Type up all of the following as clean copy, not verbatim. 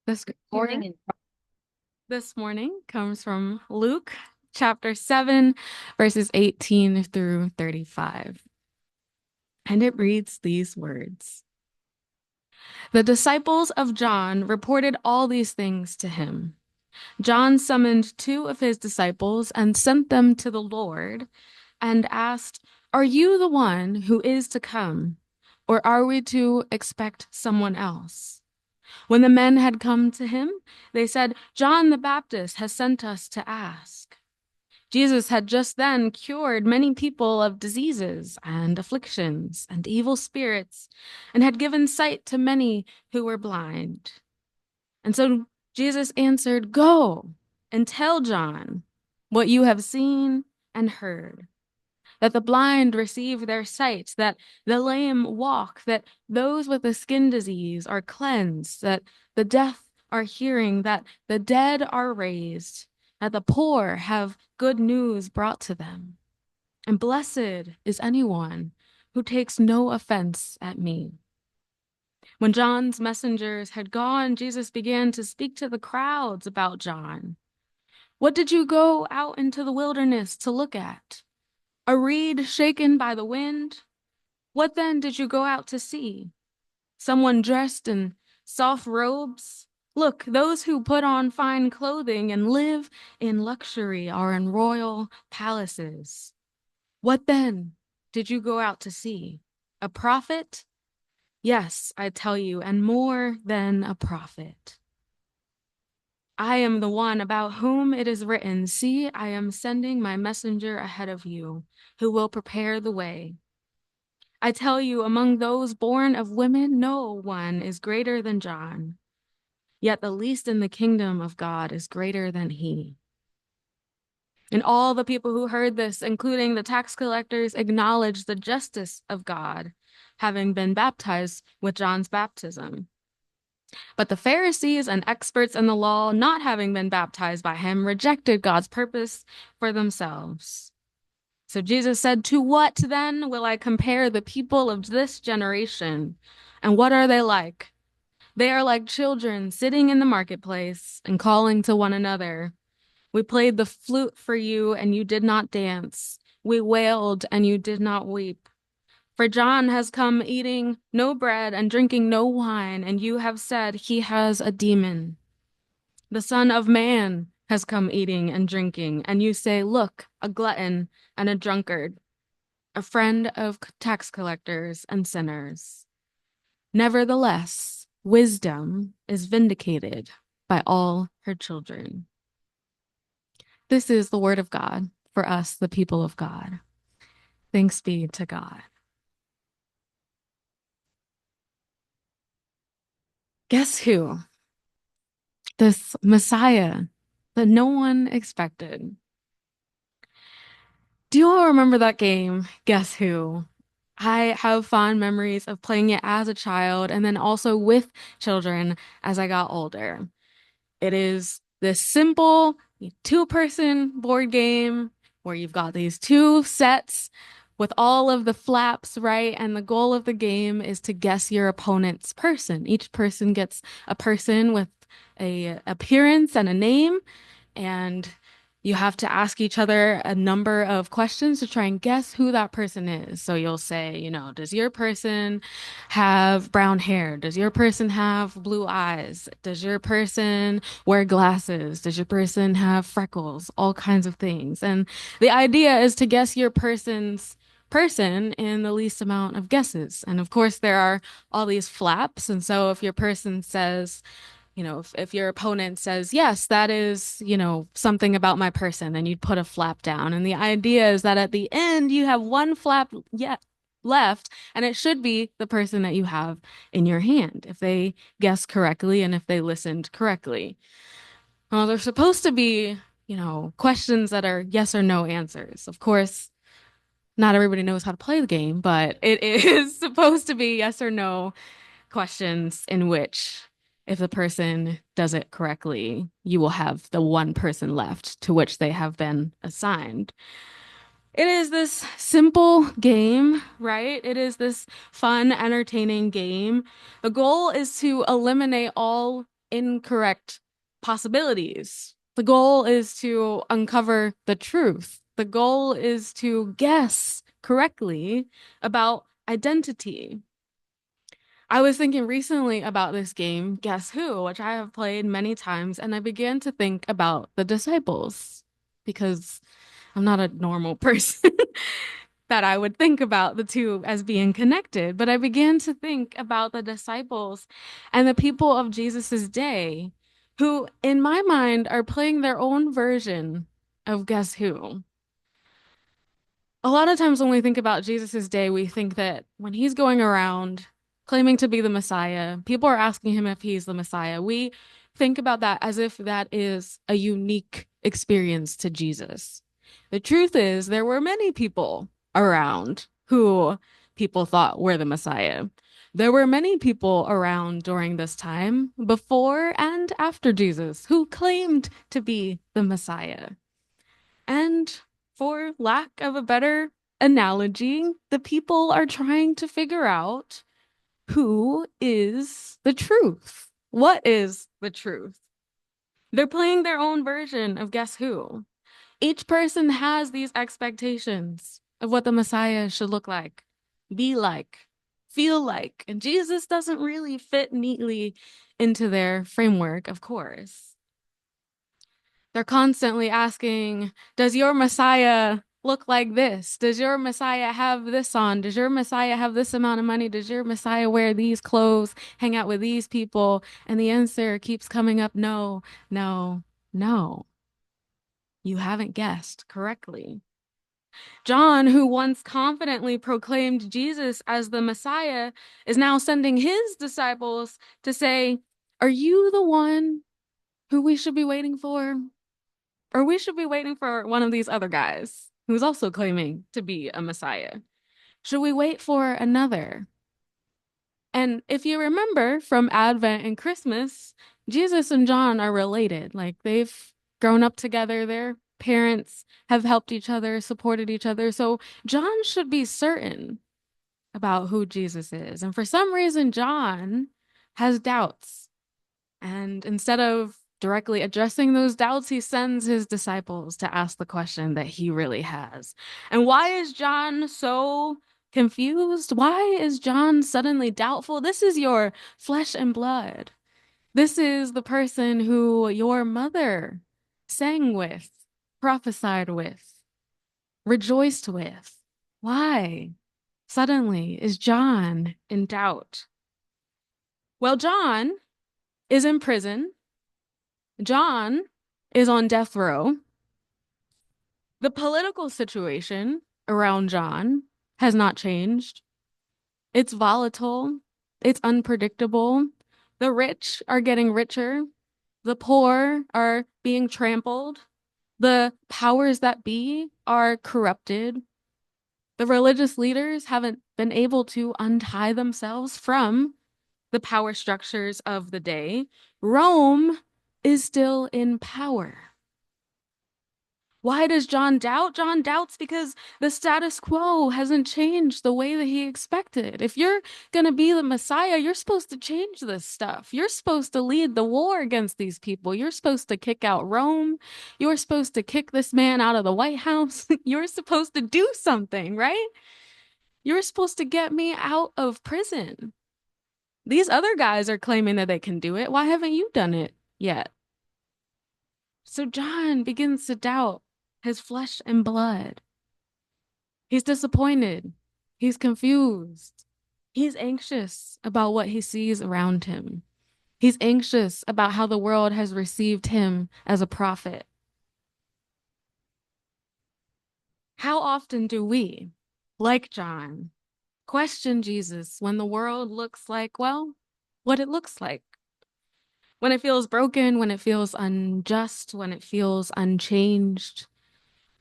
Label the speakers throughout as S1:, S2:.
S1: The scripture this morning comes from Luke chapter 7, verses 18 through 35. And it reads these words. The disciples of John reported all these things to him. John summoned two of his disciples and sent them to the Lord and asked, "Are you the one who is to come, or are we to expect someone else?" When the men had come to him, they said, "John the Baptist has sent us to ask." Jesus had just then cured many people of diseases and afflictions and evil spirits, and had given sight to many who were blind. And so Jesus answered, "Go and tell John what you have seen and heard, that the blind receive their sight, that the lame walk, that those with a skin disease are cleansed, that the deaf are hearing, that the dead are raised, that the poor have good news brought to them. And blessed is anyone who takes no offense at me." When John's messengers had gone, Jesus began to speak to the crowds about John. "What did you go out into the wilderness to look at? A reed shaken by the wind? What then did you go out to see? Someone dressed in soft robes? Look, those who put on fine clothing and live in luxury are in royal palaces. What then did you go out to see? A prophet? Yes, I tell you, and more than a prophet. I am the one about whom it is written, 'See, I am sending my messenger ahead of you, who will prepare the way.' I tell you, among those born of women, no one is greater than John, yet the least in the kingdom of God is greater than he." And all the people who heard this, including the tax collectors, acknowledged the justice of God, having been baptized with John's baptism. But the Pharisees and experts in the law, not having been baptized by him, rejected God's purpose for themselves. So Jesus said, "To what then will I compare the people of this generation? And what are they like? They are like children sitting in the marketplace and calling to one another. 'We played the flute for you, and you did not dance. We wailed, and you did not weep.' For John has come eating no bread and drinking no wine, and you have said he has a demon. The Son of Man has come eating and drinking, and you say, 'Look, a glutton and a drunkard, a friend of tax collectors and sinners.' Nevertheless, wisdom is vindicated by all her children." This is the word of God for us, the people of God. Thanks be to God. Guess who? This Messiah that no one expected. Do you all remember that game, Guess Who? I have fond memories of playing it as a child and then also with children as I got older. It is this simple two-person board game where you've got these two sets with all of the flaps, right? And the goal of the game is to guess your opponent's person. Each person gets a person with a appearance and a name, and you have to ask each other a number of questions to try and guess who that person is. So you'll say, does your person have brown hair? Does your person have blue eyes? Does your person wear glasses? Does your person have freckles? All kinds of things. And the idea is to guess your person's person in the least amount of guesses. And of course, there are all these flaps. And so if your person says, if your opponent says, "Yes, that is, something about my person," then you'd put a flap down. And the idea is that at the end, you have one flap yet left, and it should be the person that you have in your hand if they guess correctly and if they listened correctly. Well, they're supposed to be, questions that are yes or no answers. Of course, not everybody knows how to play the game, but it is supposed to be yes or no questions in which, if the person does it correctly, you will have the one person left to which they have been assigned. It is this simple game, right? It is this fun, entertaining game. The goal is to eliminate all incorrect possibilities. The goal is to uncover the truth. The goal is to guess correctly about identity. I was thinking recently about this game, Guess Who, which I have played many times, and I began to think about the disciples because I'm not a normal person that I would think about the two as being connected. But I began to think about the disciples and the people of Jesus's day who, in my mind, are playing their own version of Guess Who. A lot of times when we think about Jesus's day, we think that when he's going around claiming to be the Messiah, people are asking him if he's the Messiah. We think about that as if that is a unique experience to Jesus. The truth is, there were many people around who people thought were the Messiah. There were many people around during this time, before and after Jesus, who claimed to be the Messiah. And for lack of a better analogy, the people are trying to figure out who is the truth. What is the truth? They're playing their own version of Guess Who. Each person has these expectations of what the Messiah should look like, be like, feel like. And Jesus doesn't really fit neatly into their framework, of course. They're constantly asking, does your Messiah look like this? Does your Messiah have this on? Does your Messiah have this amount of money? Does your Messiah wear these clothes, hang out with these people? And the answer keeps coming up, no, no, no. You haven't guessed correctly. John, who once confidently proclaimed Jesus as the Messiah, is now sending his disciples to say, are you the one who we should be waiting for? Or we should be waiting for one of these other guys who's also claiming to be a Messiah. Should we wait for another? And if you remember from Advent and Christmas, Jesus and John are related. Like they've grown up together, their parents have helped each other, supported each other. So John should be certain about who Jesus is. And for some reason, John has doubts. And instead of directly addressing those doubts, he sends his disciples to ask the question that he really has. And why is John so confused? Why is John suddenly doubtful? This is your flesh and blood. This is the person who your mother sang with, prophesied with, rejoiced with. Why suddenly is John in doubt? Well, John is in prison. John is on death row. The political situation around John has not changed. It's volatile. It's unpredictable. The rich are getting richer. The poor are being trampled. The powers that be are corrupted. The religious leaders haven't been able to untie themselves from the power structures of the day. Rome is still in power. Why does John doubt? John doubts because the status quo hasn't changed the way that he expected. If you're going to be the Messiah, you're supposed to change this stuff. You're supposed to lead the war against these people. You're supposed to kick out Rome. You're supposed to kick this man out of the White House. You're supposed to do something, right? You're supposed to get me out of prison. These other guys are claiming that they can do it. Why haven't you done it yet? So John begins to doubt his flesh and blood. He's disappointed. He's confused. He's anxious about what he sees around him. He's anxious about how the world has received him as a prophet. How often do we, like John, question Jesus when the world looks like, well, what it looks like? When it feels broken, when it feels unjust, when it feels unchanged,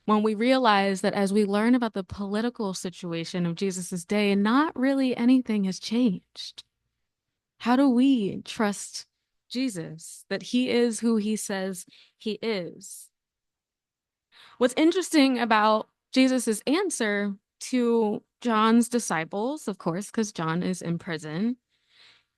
S1: when we realize that as we learn about the political situation of Jesus's day, not really anything has changed. How do we trust Jesus that he is who he says he is? What's interesting about Jesus's answer to John's disciples, of course, because John is in prison,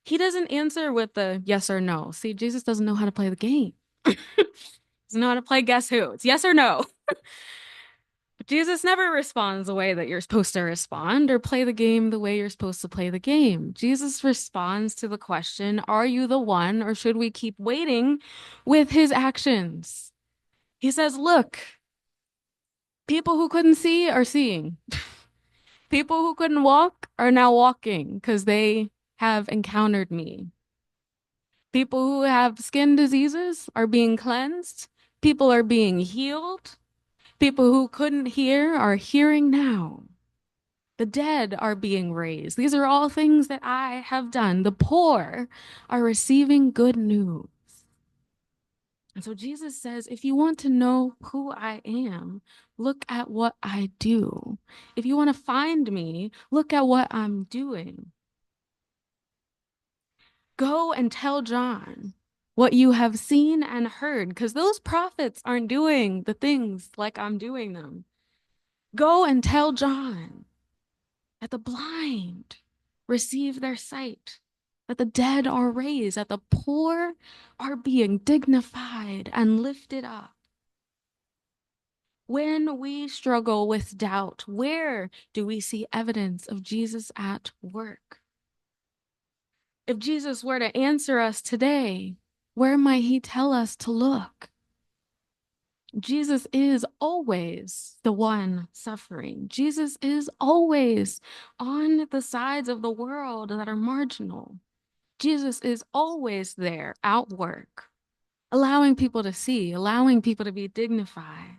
S1: He doesn't answer with the yes or no. See, Jesus doesn't know how to play the game. Doesn't know how to play guess who. It's yes or no. But Jesus never responds the way that you're supposed to respond or play the game the way you're supposed to play the game. Jesus responds to the question, are you the one, or should we keep waiting, with his actions? He says, look, people who couldn't see are seeing. People who couldn't walk are now walking because they have encountered me. People who have skin diseases are being cleansed. People are being healed. People who couldn't hear are hearing now. The dead are being raised. These are all things that I have done. The poor are receiving good news. And so Jesus says, if you want to know who I am, look at what I do. If you want to find me, look at what I'm doing. Go and tell John what you have seen and heard, because those prophets aren't doing the things like I'm doing them. Go and tell John that the blind receive their sight, that the dead are raised, that the poor are being dignified and lifted up. When we struggle with doubt, where do we see evidence of Jesus at work? If Jesus were to answer us today, where might he tell us to look? Jesus is always the one suffering. Jesus is always on the sides of the world that are marginal. Jesus is always there at work, allowing people to see, allowing people to be dignified.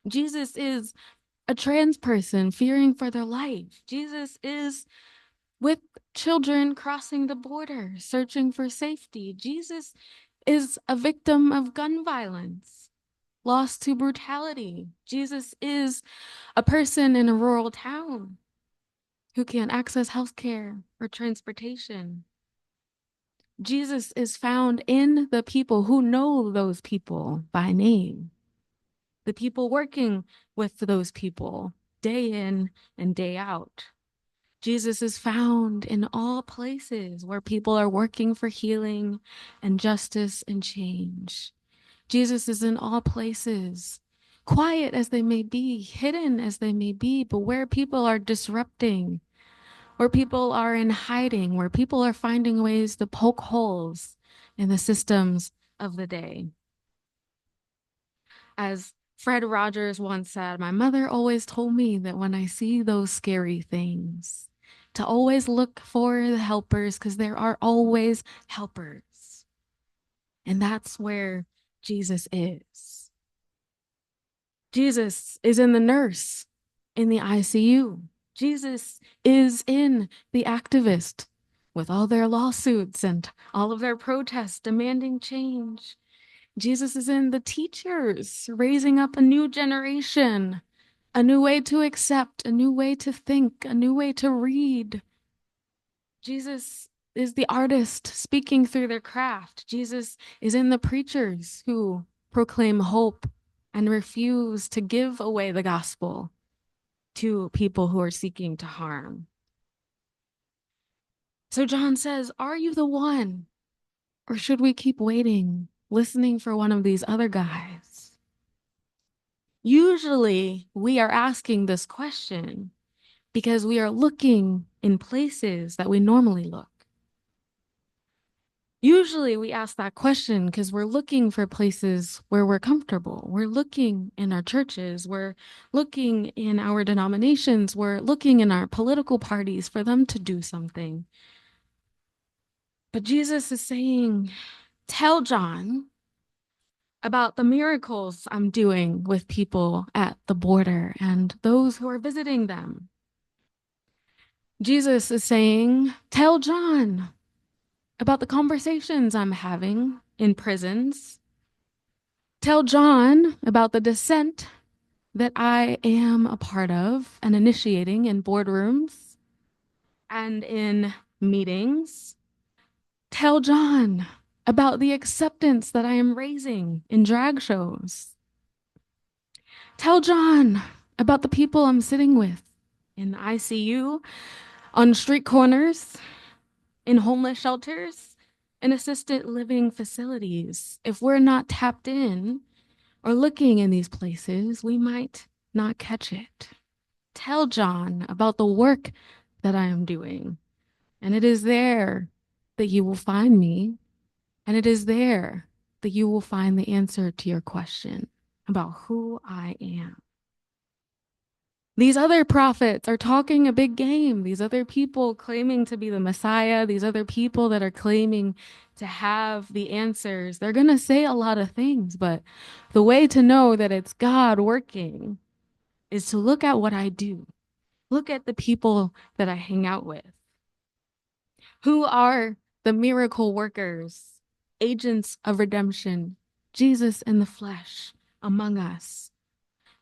S1: Jesus is a trans person fearing for their life. Jesus is with children crossing the border, searching for safety. Jesus is a victim of gun violence, lost to brutality. Jesus is a person in a rural town who can't access health care or transportation. Jesus is found in the people who know those people by name, the people working with those people day in and day out. Jesus is found in all places where people are working for healing and justice and change. Jesus is in all places, quiet as they may be, hidden as they may be, but where people are disrupting, where people are in hiding, where people are finding ways to poke holes in the systems of the day. As Fred Rogers once said, my mother always told me that when I see those scary things, to always look for the helpers because there are always helpers. And that's where Jesus is. Jesus is in the nurse in the ICU. Jesus is in the activist with all their lawsuits and all of their protests demanding change. Jesus is in the teachers raising up a new generation, a new way to accept, a new way to think, a new way to read. Jesus is the artist speaking through their craft. Jesus is in the preachers who proclaim hope and refuse to give away the gospel to people who are seeking to harm. So John says, are you the one? Or should we keep waiting, listening for one of these other guys? Usually, we are asking this question because we are looking in places that we normally look. Usually, we ask that question because we're looking for places where we're comfortable. We're looking in our churches, we're looking in our denominations, we're looking in our political parties for them to do something. But Jesus is saying, tell John about the miracles I'm doing with people at the border and those who are visiting them. Jesus is saying, tell John about the conversations I'm having in prisons. Tell John about the dissent that I am a part of and initiating in boardrooms and in meetings. Tell John about the acceptance that I am raising in drag shows. Tell John about the people I'm sitting with in the ICU, on street corners, in homeless shelters, in assisted living facilities. If we're not tapped in or looking in these places, we might not catch it. Tell John about the work that I am doing, and it is there that you will find me, and it is there that you will find the answer to your question about who I am. These other prophets are talking a big game. These other people claiming to be the Messiah, these other people that are claiming to have the answers, they're going to say a lot of things, but the way to know that it's God working is to look at what I do. Look at the people that I hang out with. Who are the miracle workers, agents of redemption, Jesus in the flesh among us,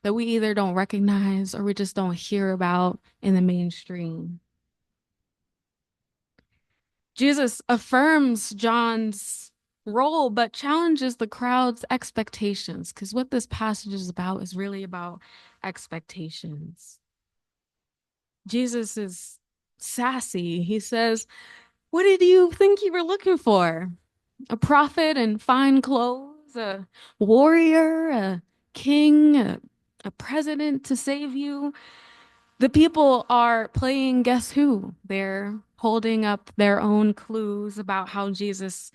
S1: that we either don't recognize or we just don't hear about in the mainstream? Jesus affirms John's role, but challenges the crowd's expectations, because what this passage is about is really about expectations. Jesus is sassy. He says, "What did you think you were looking for? A prophet in fine clothes, a warrior, a king, a president to save you?" The people are playing guess who. They're holding up their own clues about how Jesus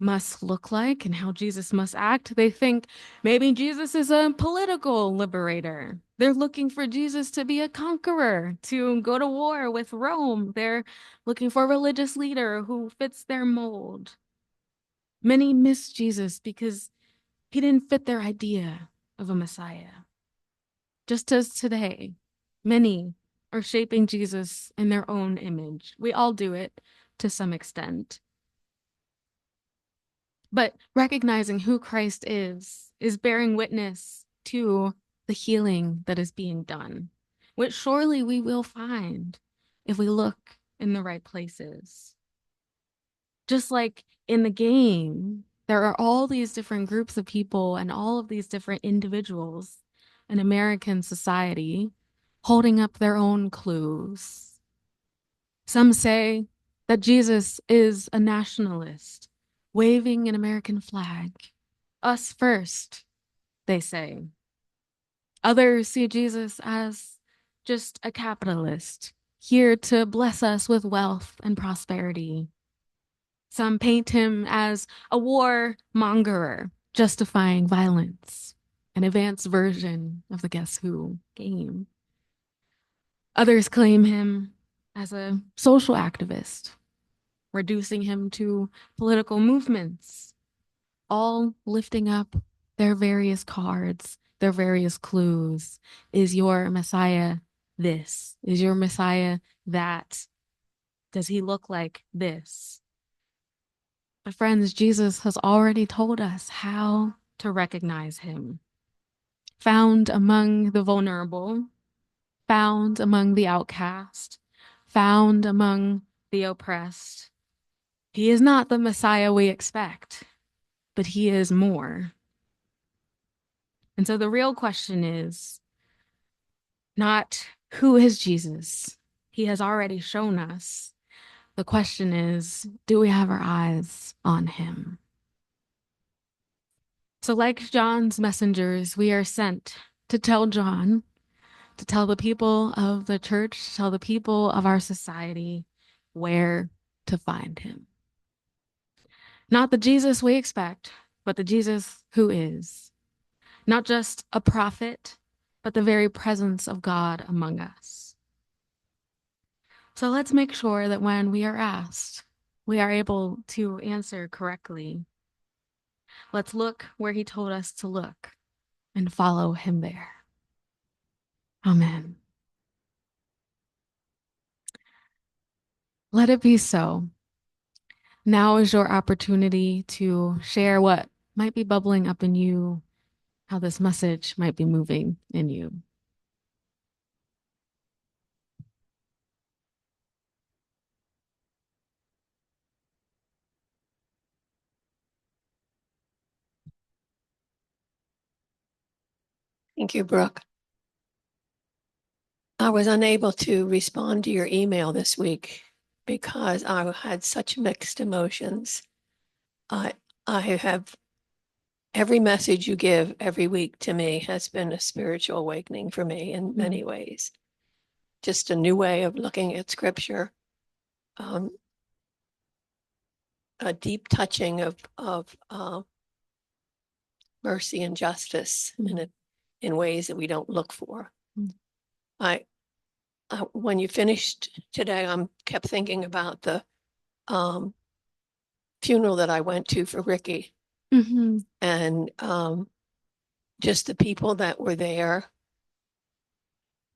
S1: must look like and how Jesus must act. They think maybe Jesus is a political liberator. They're looking for Jesus to be a conqueror, to go to war with Rome. They're looking for a religious leader who fits their mold. Many miss Jesus because he didn't fit their idea of a Messiah. Just as today, many are shaping Jesus in their own image. We all do it to some extent. But recognizing who Christ is bearing witness to the healing that is being done, which surely we will find if we look in the right places. Just like in the game, there are all these different groups of people and all of these different individuals in American society holding up their own clues. Some say that Jesus is a nationalist, waving an American flag. Us first, they say. Others see Jesus as just a capitalist, here to bless us with wealth and prosperity. Some paint him as a warmongerer, justifying violence, an advanced version of the Guess Who game. Others claim him as a social activist, reducing him to political movements, all lifting up their various cards, their various clues. Is your Messiah this? Is your Messiah that? Does he look like this? But friends, Jesus has already told us how to recognize him. Found among the vulnerable, found among the outcast, found among the oppressed. He is not the Messiah we expect, but he is more. And so the real question is not who is Jesus? He has already shown us. The question is, do we have our eyes on him? So, like John's messengers, we are sent to tell John, to tell the people of the church, to tell the people of our society where to find him. Not the Jesus we expect, but the Jesus who is. Not just a prophet, but the very presence of God among us. So let's make sure that when we are asked, we are able to answer correctly. Let's look where he told us to look and follow him there. Amen. Let it be so. Now is your opportunity to share what might be bubbling up in you, how this message might be moving in you.
S2: Thank you, Brooke. I was unable to respond to your email this week because I had such mixed emotions. I I have every message you give every week to me has been a spiritual awakening for me in
S1: Mm,
S2: many ways. Just a new way of looking at scripture, um, a deep touching of mercy and justice
S1: mm,
S2: in ways that we don't look for.
S1: mm,
S2: I, when you finished today, I kept thinking about the um, funeral that I went to for Ricky,
S1: mhm,
S2: and just the people that were there.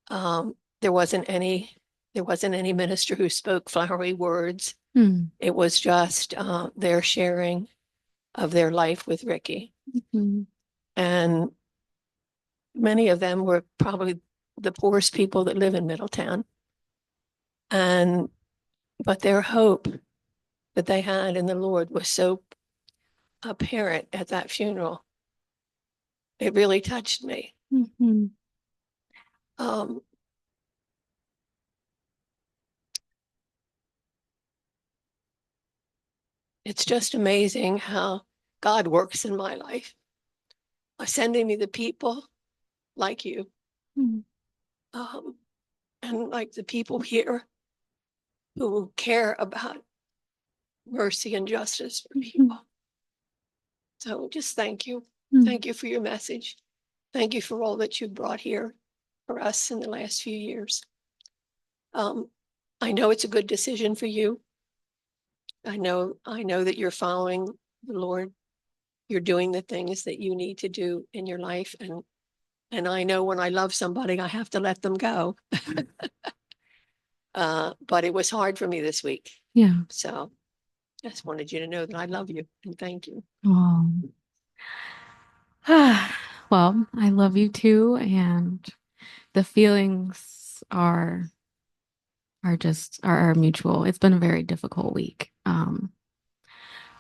S2: Um, there wasn't any there wasn't any minister who spoke flowery words.
S1: mm,
S2: It was just their sharing of their life with Ricky,
S1: mhm,
S2: and many of them were probably the poorest people that live in Middletown. And but their hope that they had in the Lord was so apparent at that funeral. It really touched me.
S1: mhm,
S2: Um, it's just amazing how God works in my life by sending me the people like you,
S1: mm,
S2: um, and like the people here who care about mercy and justice for
S1: mhm,
S2: people. So just thank you.
S1: mm.
S2: Thank you for your message. Thank you for all that you brought here for us in the last few years. Um, I know it's a good decision for you. I know that you're following the Lord. You're doing the things that you need to do in your life. And I know when I love somebody, I have to let them go. But it was hard for me this week.
S1: Yeah.
S2: So I just wanted you to know that I love you and thank you.
S1: Oh. Well, I love you too, and the feelings are mutual. It's been a very difficult week.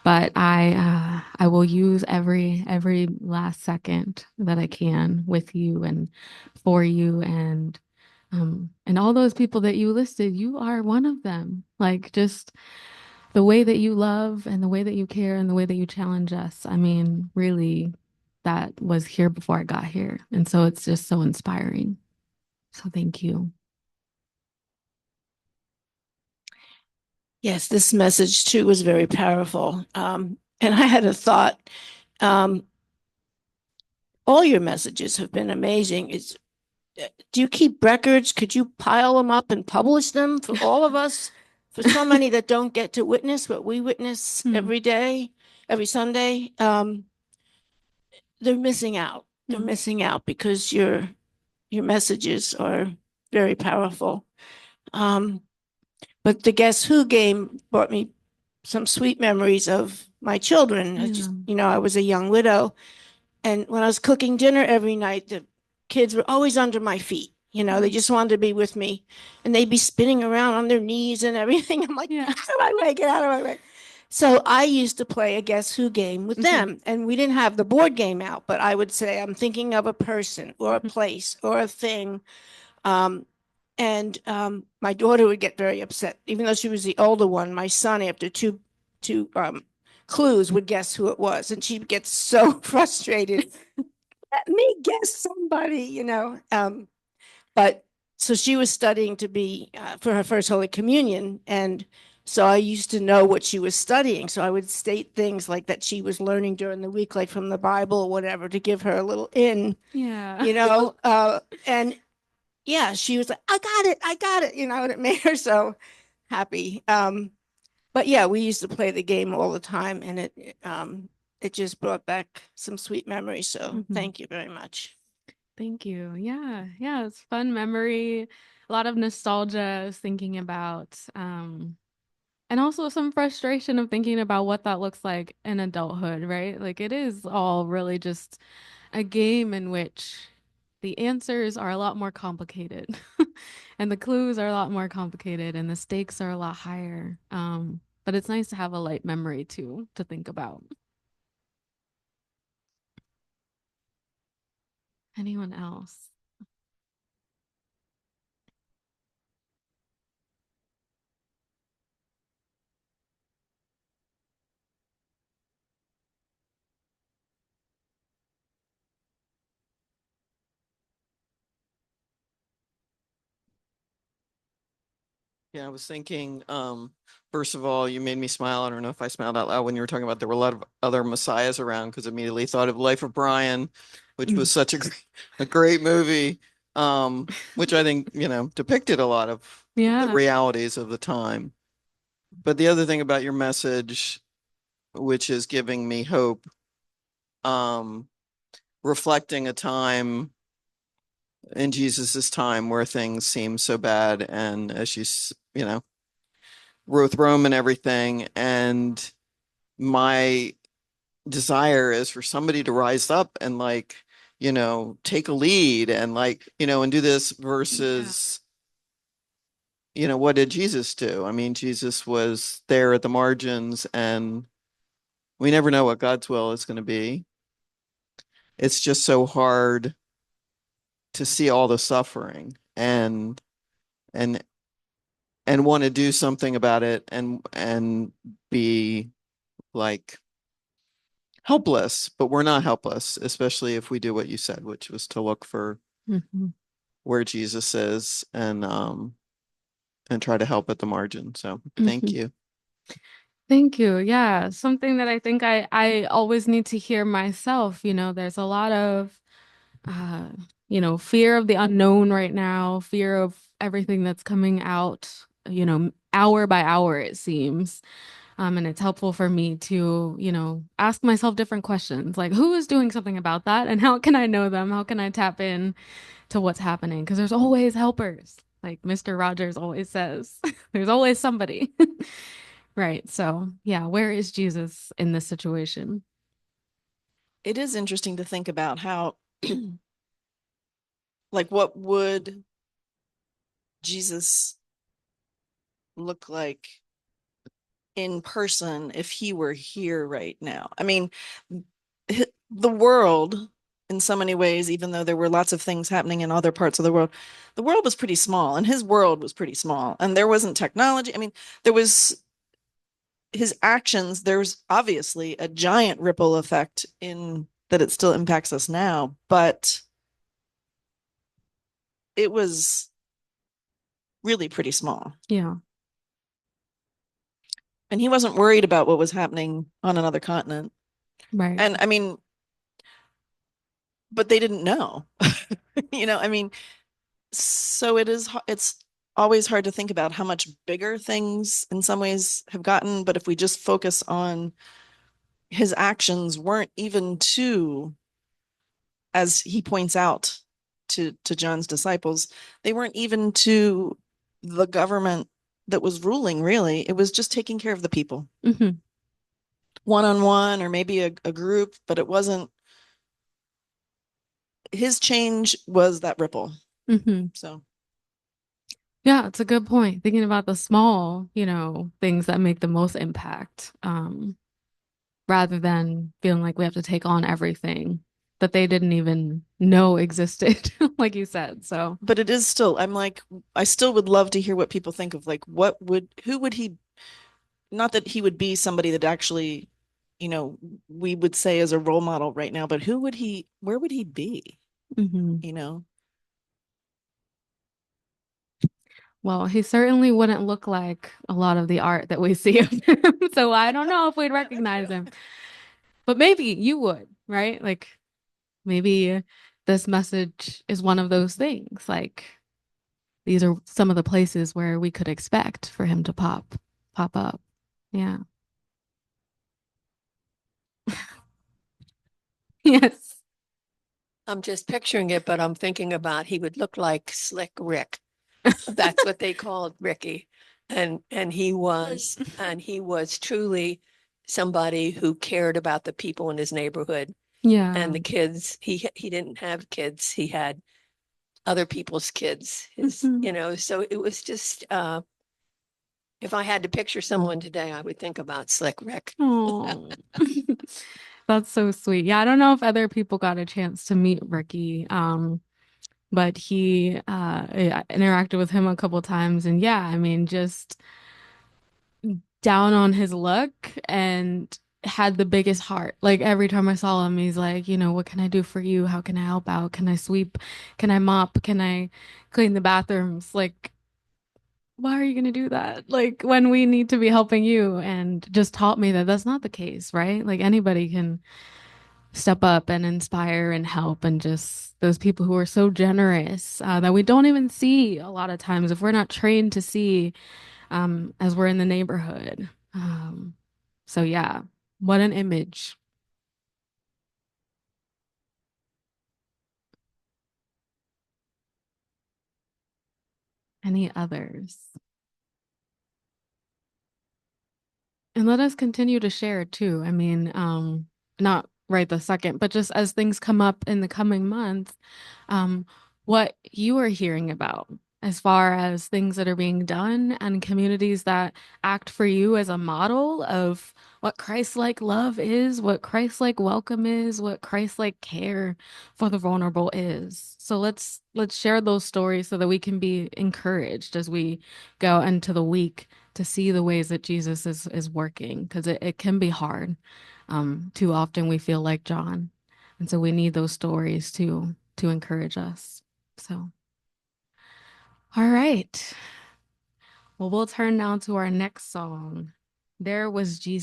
S1: But I will use every last second that I can with you and for you and all those people that you listed, you are one of them. Like just the way that you love and the way that you care and the way that you challenge us. I mean, really, that was here before I got here. And so it's just so inspiring. So thank you.
S3: Yes, this message too was very powerful. And I had a thought. Um, all your messages have been amazing. Do you keep records? Could you pile them up and publish them for all of us? For so many that don't get to witness what we witness
S1: Hmm.
S3: every day, every Sunday, they're missing out. They're
S1: Hmm.
S3: missing out because your messages are very powerful. Um, But the Guess Who game brought me some sweet memories of my children. I
S1: Yeah.
S3: just, I was a young widow. And when I was cooking dinner every night, the kids were always under my feet. They
S1: Oh,
S3: just wanted to be with me. And they'd be spinning around on their knees and everything. I'm like,
S1: yeah.
S3: get out of my way, get out of my way. So I used to play a Guess Who game with
S1: Hmm.
S3: them. And we didn't have the board game out, but I would say, I'm thinking of a person or a
S1: Hmm.
S3: place or a thing. And my daughter would get very upset, even though she was the older one. My son, after two clues, would guess who it was, and she'd get so frustrated. Let me guess somebody. But so she was studying to be for her first Holy Communion, and so I used to know what she was studying. So I would state things like that she was learning during the week, like from the Bible or whatever, to give her a little in,
S1: Yeah.
S3: you know. And yeah, she was like, I got it, and it made her so happy. But yeah, we used to play the game all the time, and it just brought back some sweet memories. So
S1: Hmm.
S3: thank you very much.
S1: Thank you. Yeah. Yeah. It's fun memory. A lot of nostalgia I was thinking about. And also some frustration of thinking about what that looks like in adulthood, right? Like it is all really just a game in which the answers are a lot more complicated and the clues are a lot more complicated and the stakes are a lot higher. But it's nice to have a light memory too to think about. Anyone else?
S4: Yeah, I was thinking, first of all, you made me smile. I don't know if I smiled out loud when you were talking about there were a lot of other messiahs around because immediately thought of Life of Brian, which
S1: Mm.
S4: was such a great movie, which I think, depicted a lot of the
S1: Yeah.
S4: realities of the time. But the other thing about your message, which is giving me hope, um, reflecting a time in Jesus's time where things seem so bad, and as with Rome and everything, and my desire is for somebody to rise up and take a lead and and do this
S1: Yeah.
S4: versus, what did Jesus do? I mean, Jesus was there at the margins, and we never know what God's will is going to be. It's just so hard to see all the suffering and and want to do something about it and be like helpless, but we're not helpless, especially if we do what you said, which was to look for
S1: Hmm.
S4: where Jesus is and try to help at the margin. So thank
S1: Hmm.
S4: you.
S1: Thank you. Yeah, something that I think I always need to hear myself. There's a lot of uh, fear of the unknown right now, fear of everything that's coming out, hour by hour, it seems. And it's helpful for me to, ask myself different questions, like who is doing something about that and how can I know them? How can I tap in to what's happening? Because there's always helpers, like Mr. Rogers always says. There's always somebody. Right. So, yeah, where is Jesus in this situation?
S5: It is interesting to think about how, like, what would Jesus look like in person if he were here right now? I mean, the world, in so many ways, even though there were lots of things happening in other parts of the world was pretty small, and his world was pretty small, and there wasn't technology. I mean, there was his actions. There's obviously a giant ripple effect in that it still impacts us now, but it was really pretty small.
S1: Yeah,
S5: And he wasn't worried about what was happening on another continent.
S1: right.
S5: And I mean, but they didn't know. I mean, so it's always hard to think about how much bigger things in some ways have gotten, but if we just focus on his actions weren't even to, as he points out to John's disciples, they weren't even to the government that was ruling, really. It was just taking care of the people,
S1: Hmm.
S5: one on one, or maybe a group, but it wasn't. His change was that ripple.
S1: Hmm.
S5: So
S1: Yeah, it's a good point. Thinking about the small, things that make the most impact, rather than feeling like we have to take on everything that they didn't even know existed, like you said. So,
S5: but it is still, I'm like, I still would love to hear what people think of, like, who would he, not that he would be somebody that actually, you know, we would say as a role model right now, but where would he be,
S1: mhm.
S5: you know?
S1: Well, he certainly wouldn't look like a lot of the art that we see of him. So I don't know if we'd recognize him, but maybe you would, right? Like maybe this message is one of those things. Like these are some of the places where we could expect for him to pop up. Yeah. Yes.
S2: I'm just picturing it, but I'm thinking about he would look like Slick Rick. That's what they called Ricky. And he was truly somebody who cared about the people in his neighborhood
S1: Yeah.
S2: and the kids. He didn't have kids. He had other people's kids.
S1: Mhm.
S2: So it was just if I had to picture someone today, I would think about Slick Rick.
S1: Oh, that's so sweet. Yeah, I don't know if other people got a chance to meet Ricky, but I interacted with him a couple times, and yeah, I mean, just down on his luck and had the biggest heart. Like every time I saw him, he's like, what can I do for you? How can I help out? Can I sweep? Can I mop? Can I clean the bathrooms? Like why are you going to do that? Like when we need to be helping you, and just taught me that that's not the case, right? Like anybody can step up and inspire and help, and just those people who are so generous that we don't even see a lot of times if we're not trained to see as we're in the neighborhood. So yeah, what an image. Any others? And let us continue to share too. I mean, not right the second, but just as things come up in the coming months, um, what you are hearing about as far as things that are being done and communities that act for you as a model of what Christ-like love is, what Christ-like welcome is, what Christ-like care for the vulnerable is. So let's share those stories so that we can be encouraged as we go into the week to see the ways that Jesus is working, because it can be hard. Too often we feel like John. And so we need those stories to encourage us. So, all right. Well, we'll turn now to our next song. There was Jesus.